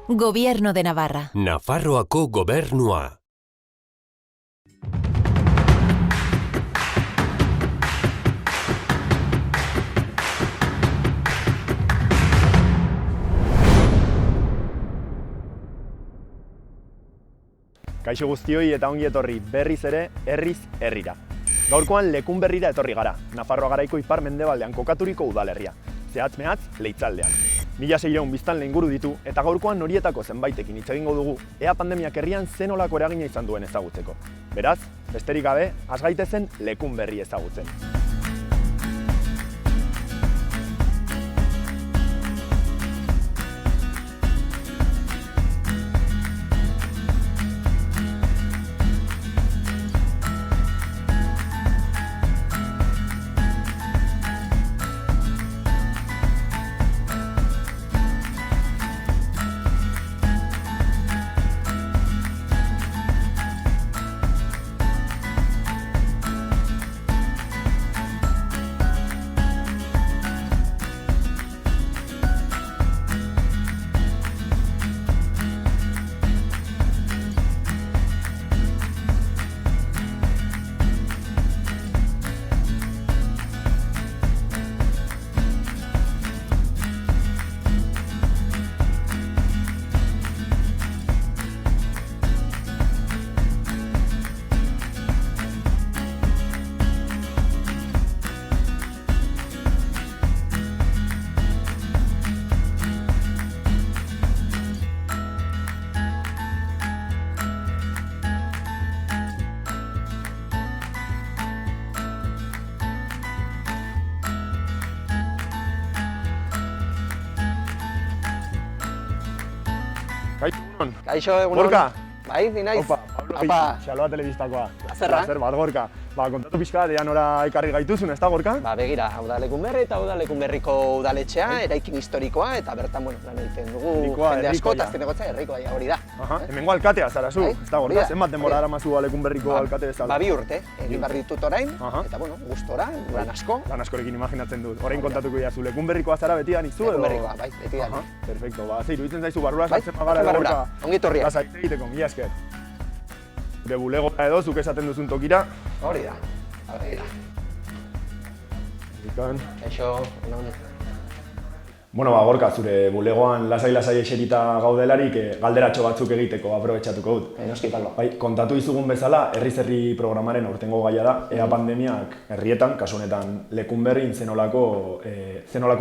Gobierno de Navarra. Nafarroako gobernua. Kaixo guztioi eta ongi etorri berriz ere herriz herrira. Gaurkoan Lekunberrira etorri gara, Nafarroa garaiko ipar-mendebaldean kokaturiko udalerria, zehatz-mehatz Leitzaldean. 1600 biztanle inguru ditu eta gaurkoan horietako zenbaitekin hitz egingo dugu ea pandemiak herrian zen nolako eragina izan duen ezagutzeko. Beraz, besterik gabe, has gaitezen Lekunberri ezagutzen. Kaixo, egunon. Gorka! Bai, ni naiz. Opa, Pablo Gixi, Xaloa telebistakoa. Plazer bat, Gorka. Kontatu pixka, ea nora ekarri gaituzun, ez da, Gorka? Begira, hau da Lekunberri eta hau da Lekunberriko udaletxea, eraikin historikoa, eta bertan, lan egiten dugu jende asko, eta azkeneko herrikoa, hori da. Hemengo alkatea zara zu, ez da, Gorka? Zenbat denbora daramazu Lekunberriko alkate bezala? 2 urte, egin behar ditut orain, eta, gustora, lan asko. Lan askorekin imaginatzen dut. Orain kontatuko diazu, Lekunberrikoa zara betidan izu edo? Lekunberrikoa, bai, betidan. Perfecto, ze iruditzen zaizu barrura sartzen bagara, Gorka? Ongi etorria. Lasai egiteko, mila esker. Gure bulegora edo, zuk esaten duzun tokira. Hori da, begira. Kaixo, egunon. Bueno, Gorka, zure bulegoan lasai-lasai eserita gaudelarik galderatxo batzuk egiteko aprobetxatuko dut. Noski, Pablo. Kontatu izugun bezala, herriz-herri programaren aurtengo gaia da, ea pandemiak herrietan, kasu honetan Lekunberrin zenolako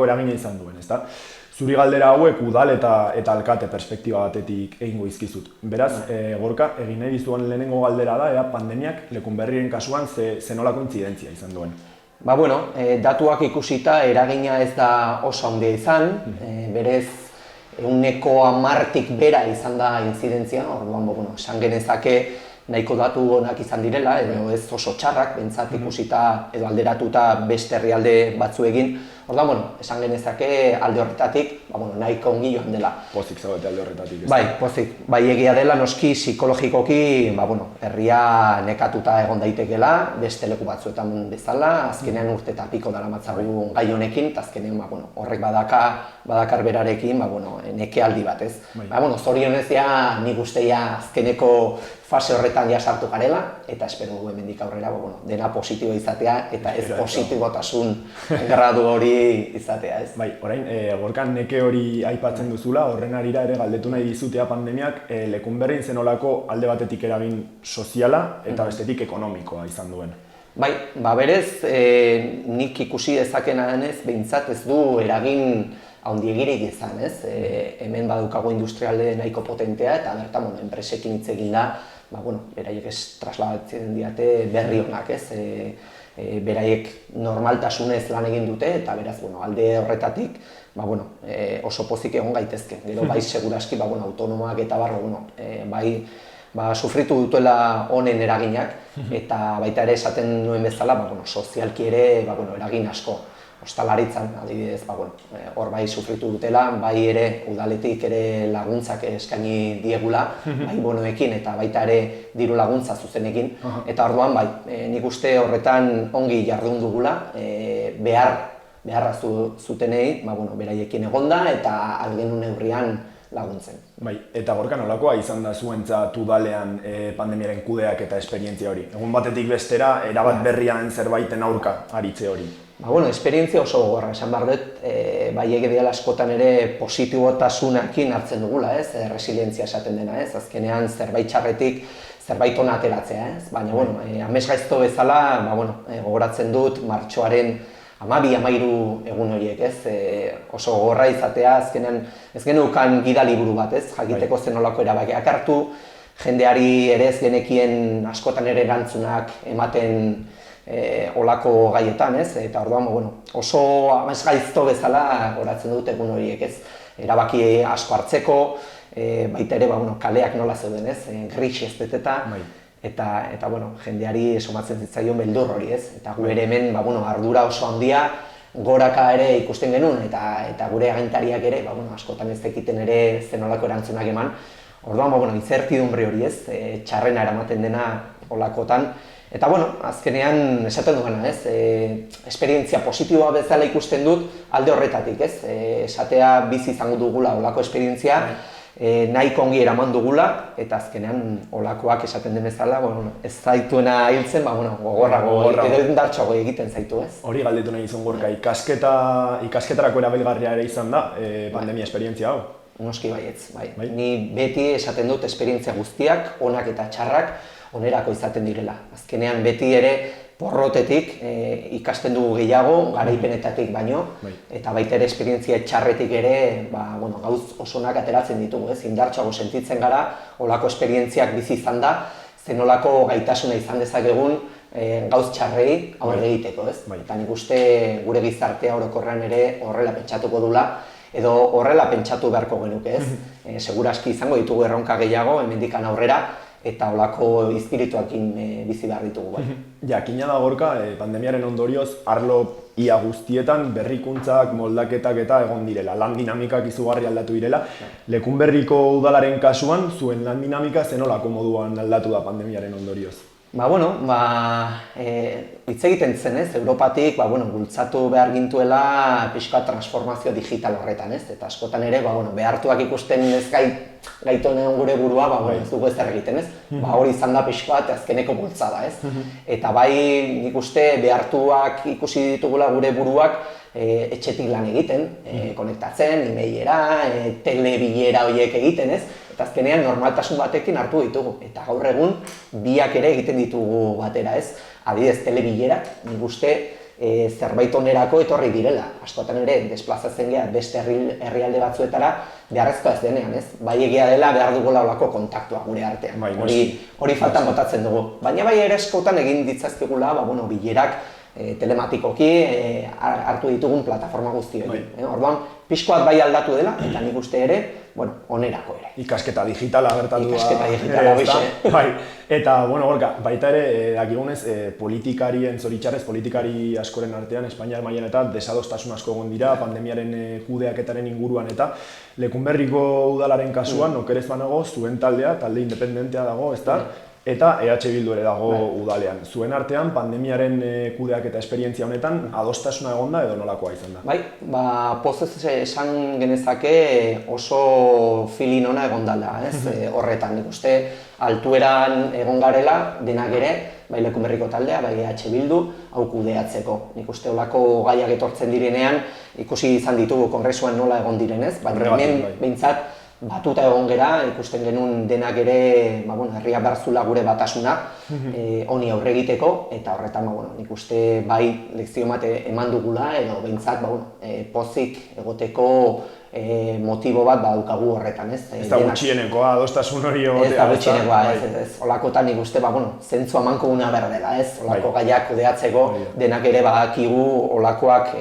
eragina izan duen, ezta? Zuri galdera hauek udal eta alkate perspektiba batetik egingo izkizut. Beraz, Gorka, egin nahi dizuan lehenengo galdera da, ea pandemiak Lekunberriren kasuan zenolako intzidentzia izan duen. Datuak ikusita eragina ez da oso handia izan, berez 110tik bera izan da intzidentzia, orduan, esan genezake nahiko datu onak izan direla, edo ez oso txarrak, bentsat ikusita edo alderatuta beste herrialde batzuekin. Orduan, esan genezake alde horretatik, nahiko ongi joan dela. Pozik zaudete alde horretatik, ez? Bai, pozik. Bai egia dela, noski psikologikoki, herria nekatuta egon daitekeela, beste leku batzuetan bezala, azkenean urte eta piko daramatzagu gai honekin, eta azkenean horrek badakar berarekin neke aldi bat, ez? Zorionez nik uste azkeneko fase horretan sartu garela, eta espero du hemendik aurrera dena positibo izatea, eta ez positibotasun gradu hori izatea, ez? Bai, orain, Gorkan neke hori aipatzen duzula, horren arira ere galdetu nahi dizutea pandemiak Lekunberrin zenolako alde batetik eragin soziala eta bestetik ekonomikoa izan duen. Bai, berez, nik ikusi dezakena denez, behintzat ez du eragin handiegirik izan, ez? Hemen badukago industrialde nahiko potentea, eta bertan, enpresekin hitz egin da, beraiek ez trasladatzen diate berri honak, ez? Beraiek normaltasunez lan egin dute, eta beraz, alde horretatik, oso pozik egon gaitezke. Gero, bai, seguraski, autonomoak eta bai, sufritu dutuela honen eraginak, eta baita ere esaten nuen bezala, sozialki ere eragin asko. Ostalaritzan, adibidez, hor bai sufritu dutela, bai ere udaletik ere laguntzak eskaini diegula, bai bonoekin eta baita ere diru laguntza zuzenekin. Eta orduan, bai, nik uste horretan ongi jardun dugula, behar beharra zutenei, beraiekin egonda eta algenun neurrian laguntzen. Bai, eta Gorka nolakoa izan da zuentzat udalean pandemiaren kudeak eta esperientzia hori? Egun batetik bestera, erabat berrian zerbaiten aurka aritze hori. Esperientzia oso gogorra, esan behar dut, bai egideala askotan ere positibotasunakin hartzen dugula, resilientzia esaten dena, azkenean zerbait txarretik zerbait ona ateratzea, baina, amets gaizto bezala, gogoratzen dut martxoaren 12-13 egun horiek, oso gogorra izatea, azkenean ez genukan gida liburu bat, jakiteko zenolako erabakiak hartu, jendeari ere ez genekien askotan ere erantzunak ematen olako gaietan, eta orduan, oso amets gaizto bezala goratzen dut egun horiek, erabaki asko hartzeko, baita ere, kaleak nola zeuden, gris ez beteta, eta jendeari somatzen zitzaion beldur hori, eta gu ere hemen ardura oso handia goraka ere ikusten genuen, eta gure agintariak ere, askotan ez dekiten ere zenolako erantzunak eman. Orduan, incertidumbre hori txarrena eramaten dena olakotan, eta azkenean esaten dugana, esperientzia positiboa bezala ikusten dut alde horretatik, esatea bizi izango dugula olako esperientzia, nahiko ongi eraman dugula, eta azkenean olakoak esaten den bezala, ez zaituena hiltzen, gogorrago edo indartsuago egiten zaitu, Hori galdetu nahi izan Gorka, ikasketarako erabilgarria ere izan da pandemia esperientzia hau? Noski baietz, bai. Ni beti esaten dut esperientzia guztiak, onak eta txarrak, onerako izaten direla. Azkenean beti ere porrotetik ikasten dugu gehiago, garaipenetatik baino, eta baita ere esperientzia txarretik ere gauz osonak ateratzen ditugu, indartsuago sentitzen gara, olako esperientziak bizi izan da, zenolako gaitasuna izan dezakegun gauz txarrei aurre egiteko, Eta nik uste gure gizartea orokorrean ere horrela pentsatuko dula, edo horrela pentsatu beharko genuke, Seguraski izango ditugu erronka gehiago, hemendikan aurrera, eta olako izpirituakin bizi behar ditugu. Jakina da Gorka, pandemiaren ondorioz, arlo ia guztietan berrikuntzak, moldaketak eta egon direla, lan dinamikak izugarri aldatu direla. Lekunberriko udalaren kasuan, zuen lan dinamika zenolako moduan aldatu da pandemiaren ondorioz? Hitz egiten zen, Europatik bultzatu behar gintuela pixka transformazio digital horretan, eta askotan ere behartuak ikusten ez gaitonen gure burua, ez dugu ezer egiten, hori izan da pixka bat azkeneko bultzada, eta bai nik uste behartuak ikusi ditugula gure buruak etxetik lan egiten, konektatzen, e-mailera, telebilera horiek egiten, eta azkenean normaltasun batekin hartu ditugu, eta gaur egun biak ere egiten ditugu batera, adibidez telebilerak, nik uste zerbait onerako etorri direla, askotan ere desplazatzen geha beste herrialde batzuetara beharrezkoa ez denean, bai egia dela behar dugula olako kontaktua gure artean, hori faltan botatzen dugu, baina bai ere askotan egin ditzazkegula bilerak telematikoki hartu ditugun plataforma guztioekin. Orduan, pixkoat bai aldatu dela, eta nik uste ere, onerako ere. Ikasketa digitala gertatu da. Ikasketa digitala, Bai, eta, Gorka, baita ere, dakigunez, politikarien, zoritxarrez, politikari askoren artean, Espainiar mailan eta desadostasun asko egon dira, pandemiaren kudeaketaren inguruan eta Lekunberriko udalaren kasuan, okerez banago, zuen taldea, talde independentea dago, ezta? Eta EH Bildu ere dago udalean. Zuen artean, pandemiaren kudeak eta esperientzia honetan, adostasuna egonda edo nolakoa izan da? Bai, pozez esan genezake oso filin ona egondala, horretan. Nik uste, altueran egon garela, denak ere, bai Lekunberriko taldea, bai EH Bildu, hau kudeatzeko. Nik uste, olako gaiak etortzen direnean, ikusi izan ditugu kongresuan nola egon direnez, baina hemen behintzat, batuta egon gera, ikusten genuen denak ere, herria berzula gure batasuna, honi aurre egiteko, eta horretan, nik uste bai lekzio bat eman dugula, edo behintzat, pozik egoteko motibo bat badukagu horretan, ez? Ez da gutxienekoa, adostasun hori egotea. Ez da gutxienekoa, ez. Olakotan nik uste, zentzu amankoguna berdela, ez? Olako gaiak kudeatzeko, denak ere badakigu olakoak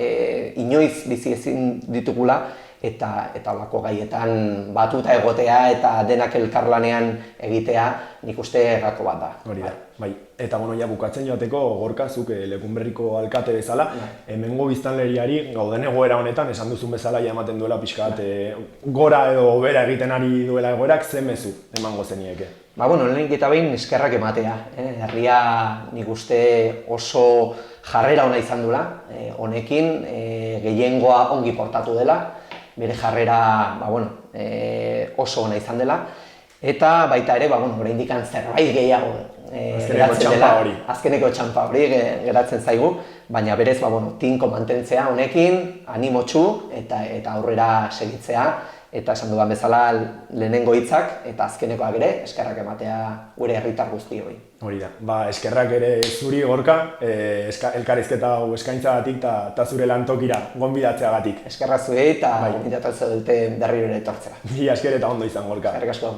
inoiz bizi ezin ditugula, eta olako gaietan batuta egotea eta denak elkarlanean egitea nik uste gako bat da. Hori da, bai. Eta bukatzen joateko, Gorka, zuk Lekunberriko alkate bezala, hemengo biztanleriari gauden egoera honetan, esan duzun bezala ematen duela pixka bat, gora edo bera egiten ari duela egoerak, zen mezu emango zenieke? lehenik eta behin eskerrak ematea. Herria nik uste oso jarrera ona izan duela, honekin gehiengoa ongi portatu dela, bere jarrera oso ona izan dela, eta baita ere, oraindik zerbait gehiago geratzen dela, azkeneko txanpa hori geratzen zaigu, baina berez tinko mantentzea honekin, animotsu eta aurrera segitzea, eta esan dudan bezala lehenengo hitzak eta azkenekoak ere eskerrak ematea gure herritar guztioi. Hori da, eskerrak ere zuri Gorka, elkarrizketa hau eskaintzagatik eta zure lantokira gonbidatzeagatik. Eskerrak zuei eta gonbidatzen dute berriro ere etortzera. Mila esker eta ondo izan Gorka. Eskerrik asko.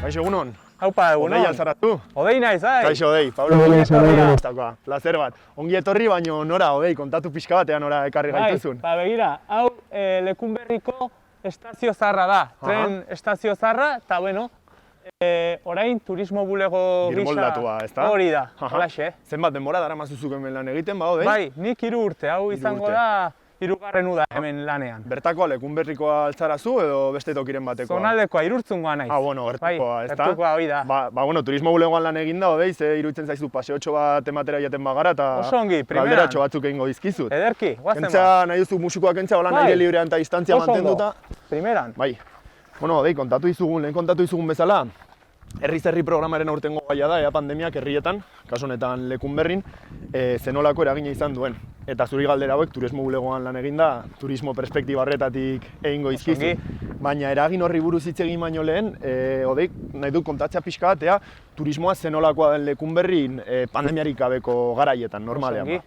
Kaixo, egunon? Haupa, egunon. Odei alzaratu? Odei naiz, ai? Kaixo, Odei. Pablo Odei. Plazer bat. Ongi etorri, baino nora, Odei, kontatu pixka batean nora ekarri gaituzun. Begira, hau Lekunberriko estazio zarra da. Tren estazio zarra, eta orain turismo bulego gisa... Birmoldatua, ezta? Hori da, holaxe. Zenbat denbora dara mazuzuk hemen lan egiten, Odei? Bai, nik 3 urte, hau izango da 3. uda hemen lanean. Bertakoa Lekunberrikoa altzarazu edo beste tokiren batekoa? Zonaldekoa, Irurtzungoa naiz. Gertukoa, ezta? Gertukoa, hori da. Turismo bulegoan lan egin da, Odei, ze iruditzen zaizu paseotxo bat ematera jaten bagara, eta oso ongi, primeran. galderatxo batzuk egingo dizkizut. Ederki, guazen Kentza nahi duzu musikoa kentza, hola aire librean eta distantzia mantenduta. Primeran. Bai. Odei, lehen kontatu dizugun bezala, herri programaren aurtengo gaia da, pandemiak herrietan, kasu honetan Lekunberrin, zenolako eragina izan duen. Eta zuri galdera hauek turismo bulegoan lan eginda, turismo perspektiba horretatik egingo izkizu. Baina eragin horri buruz hitz egin baino lehen, Odei, nahi dut kontatzea pixka batea, turismoa zenolakoa den Lekunberrin pandemiarik gabeko garaietan, normalean.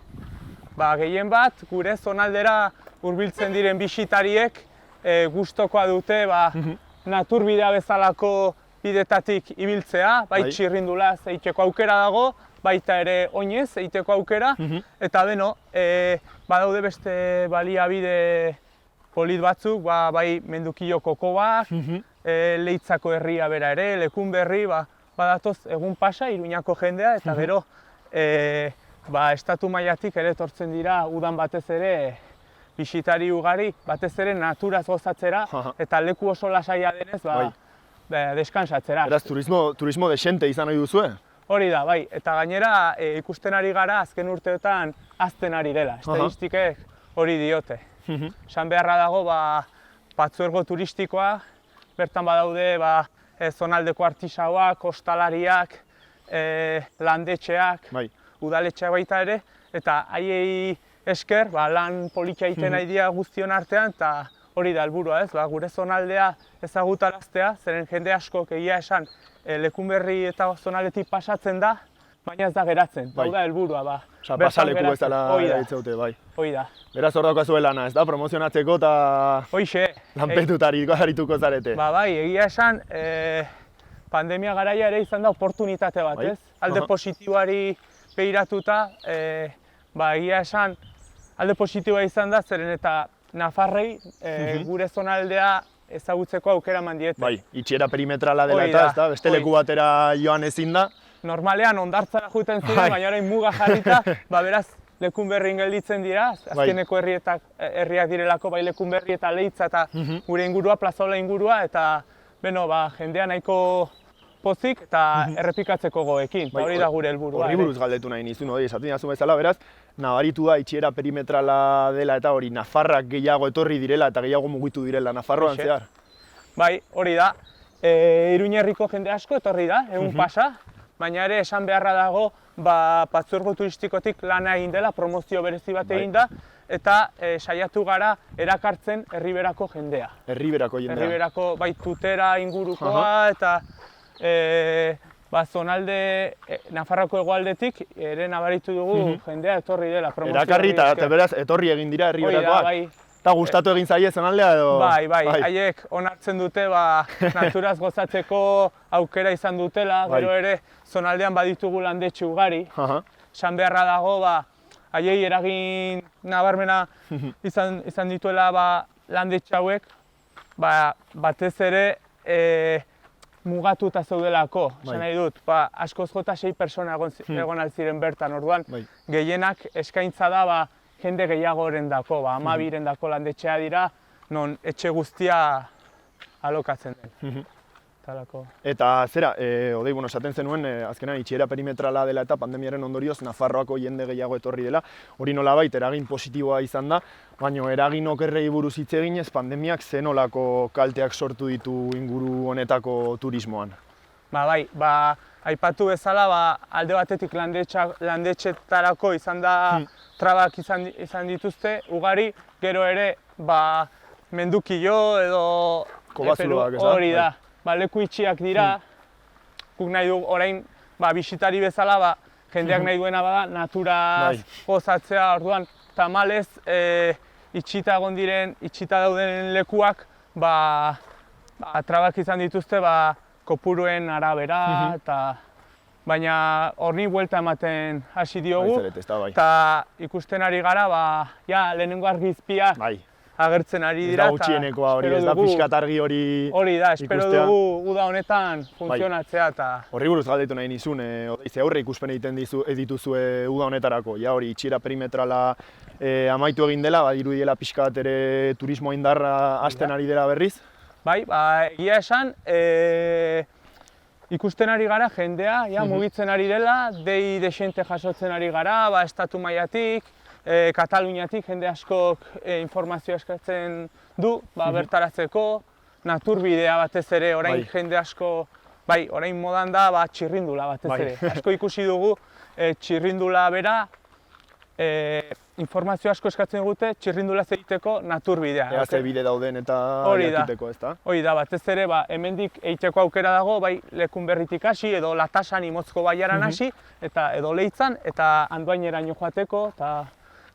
Gehien bat, gure zonaldera hurbiltzen diren bisitariek gustokoa dute naturbidea bezalako bidetatik ibiltzea, bai txirrindulaz egiteko aukera dago, baita ere oinez egiteko aukera, eta badaude beste baliabide polit batzuk, bai Mendukillo kokobak, Leitzako herria bera ere, Lekunberri, badatoz egun pasa, Iruñako jendea, eta gero estatu mailatik ere etortzen dira udan batez ere bisitari ugari, batez ere naturaz gozatzera, eta leku oso lasaia denez, deskansatzera. Beraz, turismo desente izan nahi duzue? Hori da, bai. Eta gainera ikusten ari gara azken urteotan hazten ari dela. Estadistikek hori diote. Esan beharra dago, Patzuergo turistikoa, bertan badaude zonaldeko artisauak, ostalariak, landetxeak, udaletxeak baita ere, eta haiei esker lan politia egiten nahi dira guztion artean, eta hori da helburua, ez? Gure zonaldea ezagutaraztea, zeren jende askok egia esan Lekunberri eta zonaldetik pasatzen da, baina ez da geratzen. Hau da helburua, pasaleku bezala eraitzeute, bai. Hoi da. Beraz hor daukazue lana, ez da? Promozionatzeko eta lanpetutari harituko zarete. Bai, egia esan, pandemia garaia ere izan da oportunitate bat, ez? Alde positiboari begiratuta, egia esan, alde positiboa izan da, zeren eta Nafarrei gure zonaldea ezagutzeko aukera eman diete. Bai, itxiera perimetrala dela eta, beste leku batera joan ezin da. Normalean hondartzara joeten ziren, baina orain muga jarrita, beraz Lekunberrin gelditzen dira, azkeneko herriak direlako, bai Lekunberri eta Leitza eta gure ingurua, Plazola ingurua, eta jendea nahiko pozik eta errepikatzeko goekin, eta hori da gure helburua. Horri buruz galdetu nahi nizun, hori esaten didazu bezala, beraz, nabaritu da itxiera perimetrala dela eta hori nafarrak gehiago etorri direla eta gehiago mugitu direla Nafarroan zehar. Bai, hori da. Iruñerriko jende asko etorri da, egun pasa, baina ere esan beharra dago Partzuergo turistikotik lana egin dela, promozio berezi bat egin da, eta saiatu gara erakartzen Erriberako jendea. Erriberako jendea. Erriberako bai Tutera ingurukoa eta zonalde Nafarroako hegoaldetik ere nabaritu dugu jendea etorri dela. Erakarri eta beraz etorri egin dira Erriberakoak. Bai. Eta gustatu egin zaie zonaldea edo? Bai, haiek onartzen dute naturaz gozatzeko aukera izan dutela, gero ere zonaldean baditugu landetxe ugari. Esan beharra dago, haiei eragin nabarmena izan dituela landetxe hauek, batez ere mugatuta zeudelako, esan nahi dut, askoz jota 6 pertsona egon altziren bertan, orduan gehienak eskaintza da jende gehiagoren dako, 12 dako landetxea dira, non etxe guztia alokatzen den. Eta zera, odei, esaten zenuen, azkenan itxiera perimetrala dela eta pandemiaren ondorioz Nafarroako jende gehiago etorri dela, hori nolabait eragin positiboa izan da, baina eragin okerrei buruz hitz eginez, pandemiak ze nolako kalteak sortu ditu inguru honetako turismoan? Aipatu bezala, alde batetik landetxetarako izan da trabak izan dituzte, ugari, gero ere, mendukilo edo kobazuloak, ez da? Hori da. Leku itxiak dira, guk nahi dugu orain bisitari bezala, jendeak nahi duena bada, naturaz gozatzea, orduan, tamalez, itxita dauden lekuak, trabak izan dituzte, kopuruen arabera, baina horni buelta ematen hasi diogu, eta ikusten ari gara, lehenengo argizpiak agertzen ari dira. Ez da gutxienekoa hori, ez da pixkat argi hori ikustea. Hori da, espero dugu uda honetan funtzionatzea eta... Horri buruz galdetu nahi nizun, ze aurre ikuspen egiten dituzue uda honetarako, hori itxiera perimetrala amaitu egin dela, dirudiela pixkat ere turismo indarra hasten ari dela berriz? Bai, egia esan, ikusten ari gara jendea, mugitzen ari dela, dei desente jasotzen ari gara, estatu mailatik, Kataluniatik jende askok informazioa eskatzen du, bertaratzeko, naturbidea batez ere, orain jende asko, orain modan da txirrindula batez ere. Asko ikusi dugu txirrindula bera, informazio asko eskatzen dute txirrindula egiteko naturbidea. Ea ze bide dauden eta jakiteko, ezta? Hori da, batez ere, hemendik egiteko aukera dago, Lekun Berritik hasi, edo Latasan Imotzko baiaran hasi, eta edo Leitzan, eta Andoaineraino joateko, eta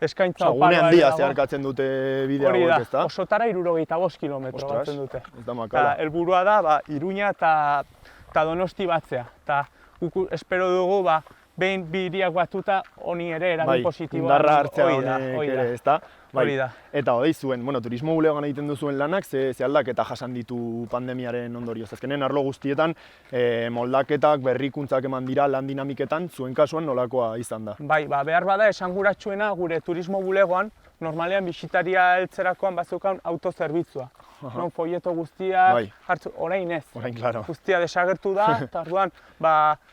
eskaintza oparoa ere dago. Gune handia zeharkatzen dute bidea hauek, ezta? Hori da, osotara 75 kilometro batzen dute. Ez da makala. Helburua da, Iruña eta Donosti batzea. Eta espero dugu, behin bi hiriak batuta honi ere eragin positiboa. Indarra hartzea honek ere, ezta? Hori da. Eta odei zuen, turismo bulegoan egiten duzuen lanak, ze aldaketa jasan ditu pandemiaren ondorioz. Azkenen arlo guztietan, moldaketak, berrikuntzak eman dira lan dinamiketan, zuen kasuan nolakoa izan da? Behar bada esanguratsuena gure turismo bulegoan, normalean bisitaria heltzerakoan bazeukan autozerbitzua. Non folleto guztiak hartu, orain ez. Orain, klaro. Guztia desagertu da, eta orduan,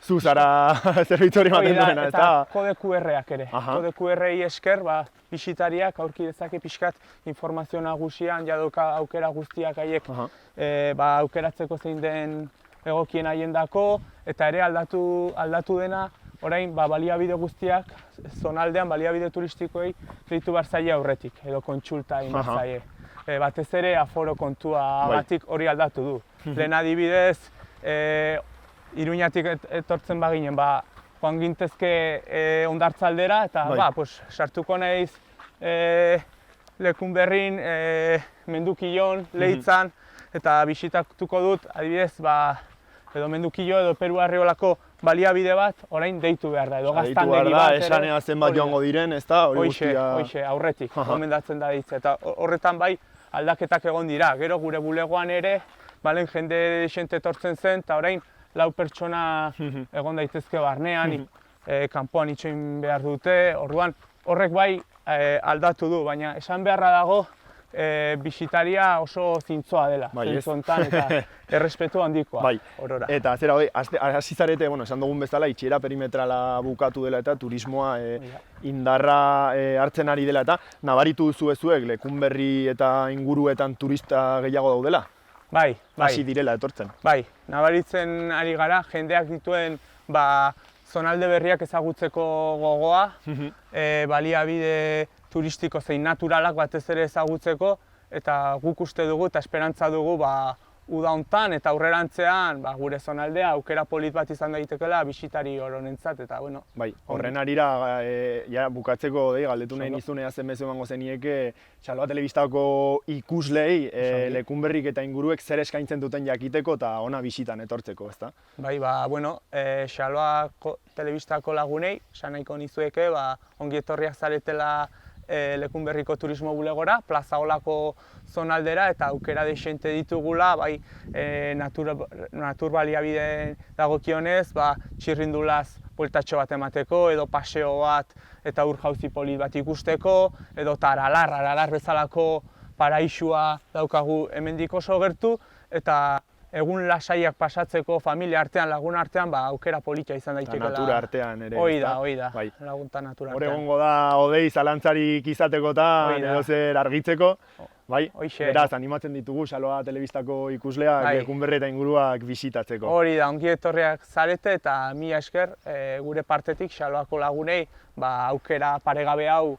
zu zara zerbitzu hori ematen duena, eta kode QR-ak ere. Kode QR-ei esker, bisitariak aurki dezake pixkat informazio nagusian, jadoka aukera guztiak haiek aukeratzeko zein den egokien haiendako, eta ere aldatu dena, orain baliabide guztiak, zonaldean baliabide turistikoei deitu behar zaie aurretik, edo kontsulta egin behar zaie. Batez ere aforo kontua batik hori aldatu du. Lehen adibidez, Iruñatik etortzen baginen, joan gintezke Hondartzaldera, eta sartuko naiz Lekun Berrin, Mendukillon, Leitzan, eta bisitatuko dut, adibidez, edo Mendukillo edo Peru Arriolako baliabide bat, orain deitu behar da, edo gaztandegi bat. Esanea zenbat joango diren, ez da? Hoxe, aurretik, gomendatzen da ditze. Eta horretan aldaketak egon dira. Gero gure bulegoan ere, balen jende desente etortzen zen, eta orain 4 pertsona egon daitezke barnean, kanpoan itxoin behar dute, orduan horrek aldatu du, baina esan beharra dago, bisitaria oso zintzoa dela, zentzu hontan eta errespetu handikoa, orora. Eta zera hori, hasi zarete, esan dugun bezala, itxiera perimetrala bukatu dela eta turismoa indarra hartzen ari dela eta nabaritu zuek Lekunberri eta inguruetan turista gehiago daudela? Bai. Hasi direla etortzen. Bai, nabaritzen ari gara, jendeak dituen zonalde berriak ezagutzeko gogoa, baliabide turistiko zein naturalak batez ere ezagutzeko, eta guk uste dugu eta esperantza dugu uda hontan eta aurrerantzean gure zonaldea aukera polit bat izan daitekela bisitari oronentzat eta bueno. Bai, horren arira bukatzeko galdetu nahi nizunea zenbezu emango zenieke Xaloa Telebistako ikuslei Lekunberrik eta inguruek zer eskaintzen duten jakiteko eta ona bisitan etortzeko, ezta? Bai, bueno, Xaloa Telebistako lagunei, esan nahiko nizueke, ongi etorriak zaretela Lekunberriko turismo bulegora, Plaza Olako zonaldera eta aukera dexente ditugula, bai natur baliabideen dagokionez, txirrindulaz bueltatxo bat emateko, edo paseo bat eta ur jauzi polit bat ikusteko, edo aralar bezalako paraisua daukagu hemendik oso gertu, eta egun lasaiak pasatzeko familia artean, lagun artean, aukera polita izan daitekela. Natura artean ere. Hoi da, lagunta natura artean. Hor egongo da odei zalantzarik izateko eta edo zer argitzeko. Bai, beraz, animatzen ditugu Xaloa Telebistako ikusleak Lekunberri eta inguruak bisitatzeko. Hori da, ongi etorriak zarete eta mila esker gure partetik Xaloako lagunei aukera paregabe hau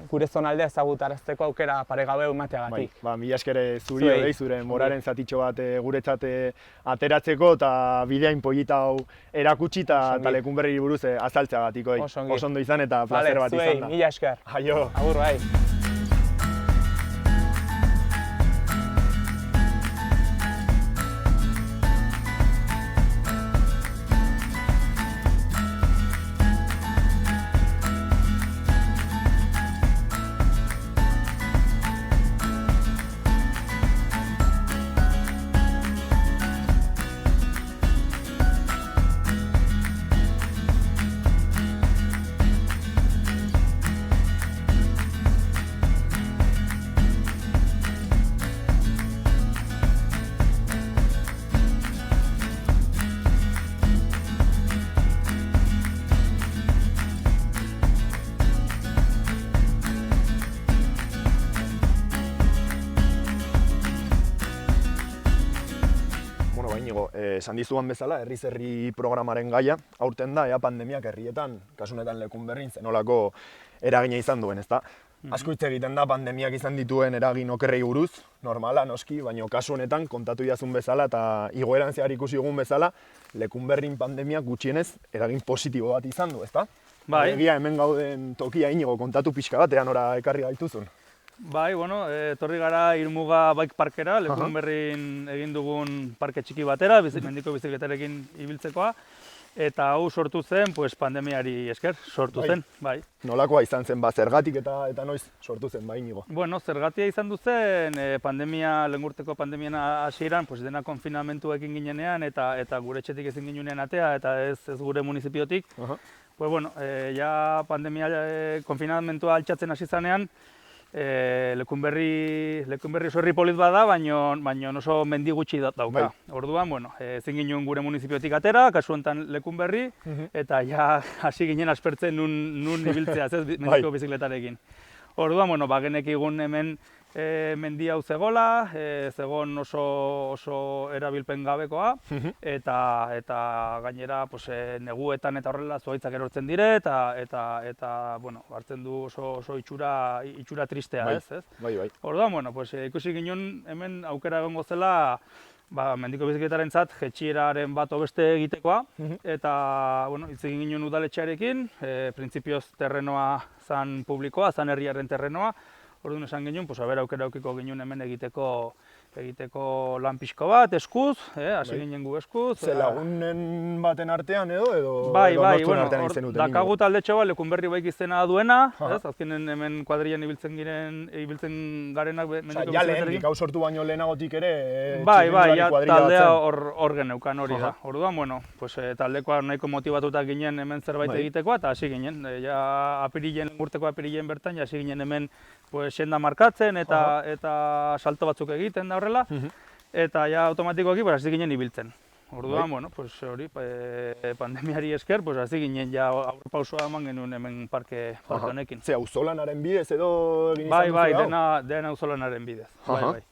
gure zonaldea ezagutarazteko aukera paregabe emateagatik. Mila esker zuri odei, zure moraren zatitxo bat guretzat ateratzeko eta bideain polita hau erakutsi eta Lekunberri buruz azaltzeagatik. Oso ondo izan eta placer bat izan da. Mila esker. Aio. Agur, bai. Esan dizuan bezala, herriz herri programaren gaia, aurten da, pandemiak herrietan, kasunetan Lekunberrin zenolako eragina izan duen, ezta? Asko hitz egiten da pandemiak izan dituen eragin okerrei buruz, normala, noski, baina kasu honetan kontatu idazun bezala eta igoeran zehar ikusi dugun bezala, Lekunberrin pandemiak gutxienez eragin positibo bat izan du, ezta? Bai. Egia hemen gauden tokia Inigo kontatu pixka bat, nora ekarri gaituzun. Bai, etorri gara Irmuga Bike Parkera, Lekunberrin egin dugun parke txiki batera, mendiko bizikletarekin ibiltzekoa, eta hau sortu zen, pandemiari esker sortu zen, bai. Nolakoa izan zen, zergatik eta noiz sortu zen, Inigo? Bueno, zergatia izan du zen, lehengurteko pandemian hasieran, dena konfinamentuekin ginenean, eta gure etxetik ezin ginenean atea, eta ez gure municipiotik. Ja pandemia konfinamentua altxatzen hasi zanean, Lekunberri oso herri polit bada, baina oso mendi gutxi dauka. Orduan, ezin ginen gure municipiotik atera, kasu honetan Lekunberri, eta ja hasi ginen aspertzen nun ibiltzea, mendiko bizikletarekin. Orduan, genekigun hemen mendi hau zegola, zegon oso erabilpen gabekoa, eta gainera neguetan eta horrela zuhaitzak erortzen dire, eta hartzen du oso itxura tristea, ez? Orduan, ikusi ginen hemen aukera egongo zela mendiko bizikletaren jetxieraren bat obeste egitekoa, eta hitz egin ginen udaletxearekin, printzipioz terrenoa zan publikoa, zan herriaren terrenoa, orduan esan genuen, aukera aukiko genuen hemen egiteko lan pixko bat, eskuz, hasi ginen gu eskuz. Ze lagunen baten artean edo nortzuen artean izan duten? Dakagu taldetxo bat, Lekunberri baik izena duena, azkenen hemen kuadrian ibiltzen garenak mendiko bizikleterekin. Ja lehen, hau sortu baino lehenagotik ere, ja taldea hor geneukan hori da. Orduan, taldekoa nahiko motibatutak ginen hemen zerbait egitekoa, eta hasi ginen. Ja urteko apirilen bertan, hasi ginen hemen senda markatzen eta salto batzuk egiten da horrela, eta ja automatikoki hasi ginen ibiltzen. Orduan, bueno, pues hori, pandemiari esker, pues hasi ginen ja aurrepausoa eman genuen hemen parke honekin. Ze auzolanaren bidez edo egin izan duzu Bai, hau? dena auzolanaren bidez. Bai.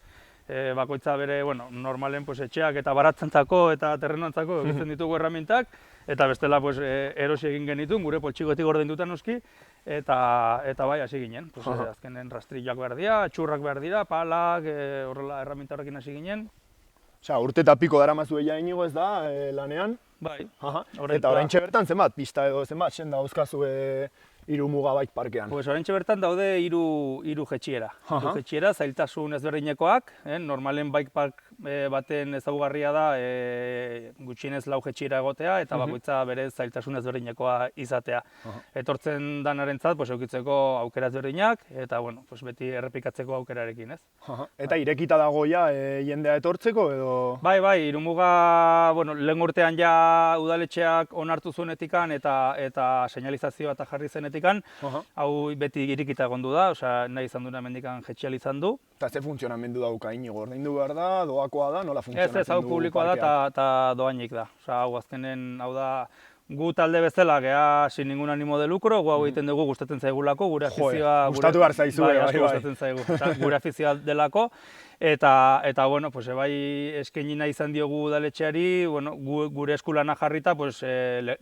Bakoitza bere, bueno, normalen pues etxeak eta baratzentzako eta terrenontzako egiten ditugu erramintak, eta bestela pues erosi egin genitun, gure poltsikotik ordainduta noski, eta bai hasi ginen. Pues azkenen rastrillak behar dira, txurrak behar dira, palak, horrela erraminta horrekin hasi ginen. Osea, urte eta piko daramazu ja Inigo ez da, lanean. Bai. Eta oraintxe bertan zenbat pista edo zenbat senda dauzkazu hiru muga bike parkean? Pues oraintxe bertan daude hiru jetxiera. Hiru jetxiera, zailtasun ezberdinekoak, normalen bike park baten ezaugarria da gutxienez 4 jetxiera egotea eta bakoitza bere zailtasun ezberdinekoa izatea. Etortzen danarentzat pues edukitzeko aukera ezberdinak eta bueno, pues beti errepikatzeko aukerarekin, ez? Eta irekita dago ja jendea etortzeko edo? Bai, hirumuga, bueno, lehen urtean ja udaletxeak onartu zuenetikan eta señalizazioa eta jarri zenetikan, hau beti irikita egondu da, osea, nahi izan duena hemendikan jetxial izan du. Eta ze funtzionamendu dauka Inigo, ordaindu behar da, doakoa da, nola funtzionatzen du Ez, hau publikoa da eta doainik da. Osea, hau azkenen, hau da, gu talde bezala, geha sin ningún ánimo de lucro, gu hau egiten dugu gustatzen zaigulako, gure afizioa... Gustatu behar zaizue, bai. Asko gustatzen zaigu, gure afizioa delako. Eta bueno, pues bai eskaini nahi izan diogu udaletxeari, bueno, gure eskulana jarrita, pues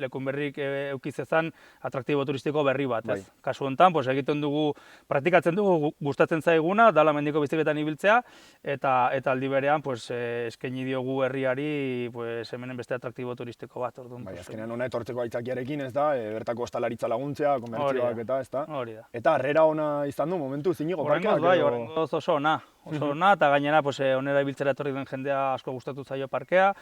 Lekunberrik eduki zezan atraktibo turistiko berri bat, ez? Kasu honetan, pues egiten dugu, praktikatzen dugu gustatzen zaiguna, dala mendiko bizikletan ibiltzea eta aldi berean, pues eskaini diogu herriari, pues hemenen beste atraktibo turistiko bat, orduan. Bai, azkenean hona etortzeko aitzakiarekin, ez da, bertako ostalaritza laguntzea, komertzioak eta, ez da? Hori da. Eta harrera ona izan du momentu, Inigo parkeak? Oraingoz oso ona. Eta gainera onera ibiltzera etorri den jendea asko gustatu zaio parkea.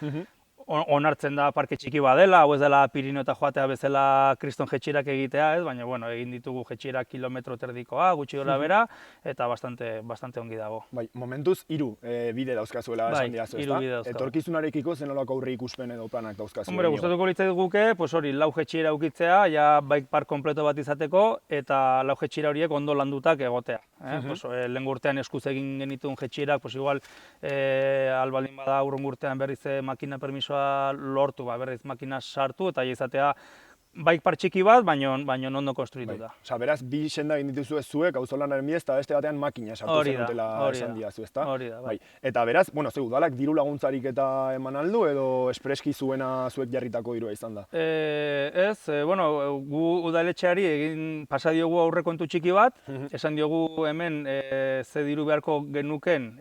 Onartzen da parke txiki badela, hau ez dela Pirinota joatea bezala kriston jetxierak egitea, ez? Baina bueno, egin ditugu jetxierak kilometro terdikoa, gutxi gora bera, eta bastante ongi dago. Bai, momentuz 3 bide dauzkazuela esan diazu, ez da? Etorkizunarekiko zen nolako aurre ikuspen edo planak dauzkazu? Hombre, gustatuko litzaiguke, pues hori, 4 jetxiera ukitzea, ja bike park kompleto bat izateko, eta 4 jetxiera horiek ondo landutak egotea. Lehen urtean eskuz egin genituen jetxierak, pues igual, albaldin bada urrun urtean berriz makina permisoa lortu, berriz makina sartu eta izatea bike park txiki bat, baina ondo konstruituta. Osa, beraz, 2 senda egin dituzu zuek, auzolanaren bidez, eta beste batean makina sartu zenutela esan diazu, ezta? Hori da, bai. Eta beraz, bueno, ze udalak diru laguntzarik eta eman aldu, edo espreski zuena zuek jarritako dirua izan da? Ez, bueno, gu udaletxeari egin pasa diogu aurrekontu txiki bat, esan diogu hemen ze diru beharko genuken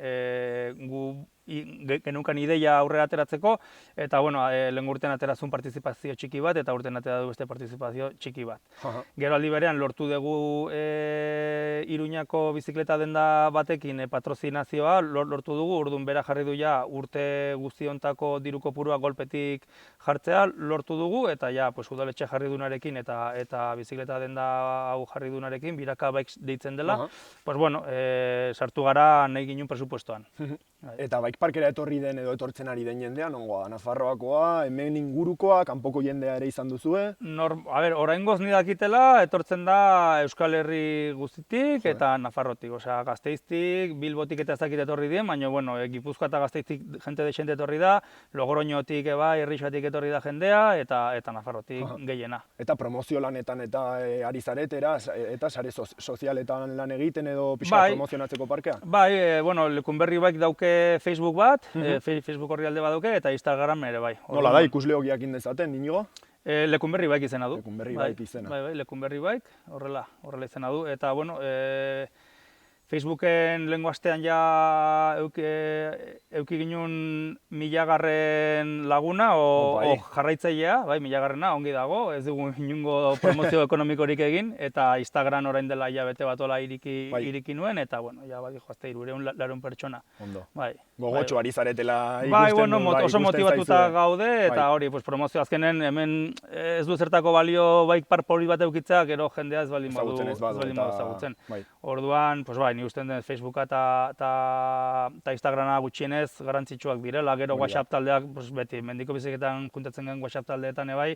genukan ideia aurrera ateratzeko, eta bueno, lehen urtean aterazun partizipazio txiki bat, eta urtean atera du beste partizipazio txiki bat. Gero aldi berean lortu dugu Iruñako bizikleta denda batekin patrozinazioa, lortu dugu, orduan bera jarri du ja urte guztiontako diru kopurua golpetik jartzea, lortu dugu, eta ja, pues udaletxe jarri dunarekin eta bizikleta denda hau jarri dunarekin, Biraka Bikes deitzen dela, pues bueno, sartu gara nahi ginen presupuestoan. Eta bike parkera etorri den edo etortzen ari den jendea, nongoa, Nafarroakoa, hemen ingurukoa, kanpoko jendea ere izan duzue? Oraingoz ni dakitela, etortzen da Euskal Herri guztitik eta Nafarrotik, osea, Gasteiztik, Bilbotik eta ez dakit etorri dien, baina, bueno, Gipuzkoa eta Gasteiztik jente de etorri da, Logroñotik Herrixatik etorri da jendea, eta Nafarrotik gehiena. Eta promozio lanetan eta ari zaretera, eta sare sozialetan lan egiten edo pixka promozionatzeko parkea? Bai, bueno, Lekunberri Bike dauke Facebook bat, Facebook orrialde bat dauke, eta Instagram ere bai. Nola da, ikusleok jakin dezaten, Inigo? Lekunberri Bike izena du. Lekunberri Bike izena. Bai, Lekunberri Bike, horrela izena du. Eta, bueno, Facebooken lehengo astean ja euki ginen 1000. Laguna, o jarraitzailea, bai, 1000. Ongi dago, ez dugu inungo promozio ekonomikorik egin, eta Instagram orain dela bete batola iriki nuen, eta, bueno, ja, bai, joazte 300 pertsona. Ondo. Bai. Gogotxo ari zaretela ikusten. Bai, bueno, oso motibatuta gaude, eta hori, promozio azkenen hemen ez du zertako balio bike park poli bat eukitzea, gero jendea ez baldin badu ezagutzen. Orduan, pues bai, ni usten den Facebooka eta Instagrama gutxienez garantzitsuak direla, gero WhatsApp taldeak, beti, mendiko biziketan juntatzen gen WhatsApp taldeetan ebai,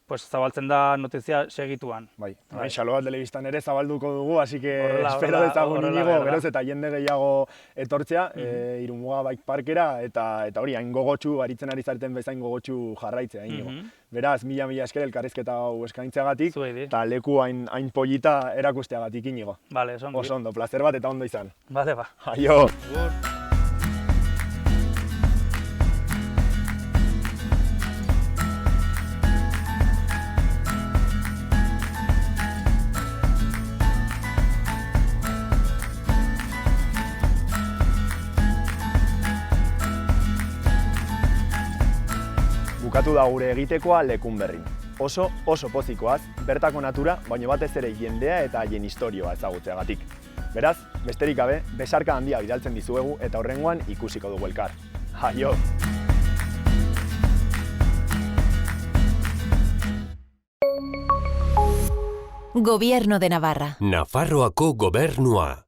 pues zabaltzen da notizia segituan. Bai, Xaloa telebistan ere zabalduko dugu, así que Horrela, espero horrela, dezagun horrela, inigo, horrela. geroz eta jende gehiago etortzea, Irunmuga Bike Parkera, eta hori, hain gogotsu, aritzen ari zareten bezain gogotsu jarraitzea, inigo. Beraz, mila esker elkarrizketa hau eskaintzeagatik, Zuei di. eta leku hain polita erakusteagatik, inigo. Vale, oso ongi. Oso ondo, placer bat eta ondo izan. Vale, ba. Aio! Bukatu da gure egitekoa Lekunberrin. Oso pozikoaz, bertako natura, baina batez ere jendea eta haien istorioa ezagutzeagatik. Beraz, besterik gabe, besarka handia bidaltzen dizuegu eta horrengoan ikusiko dugu elkar. Aio! Gobierno de Navarra. Nafarroako gobernua.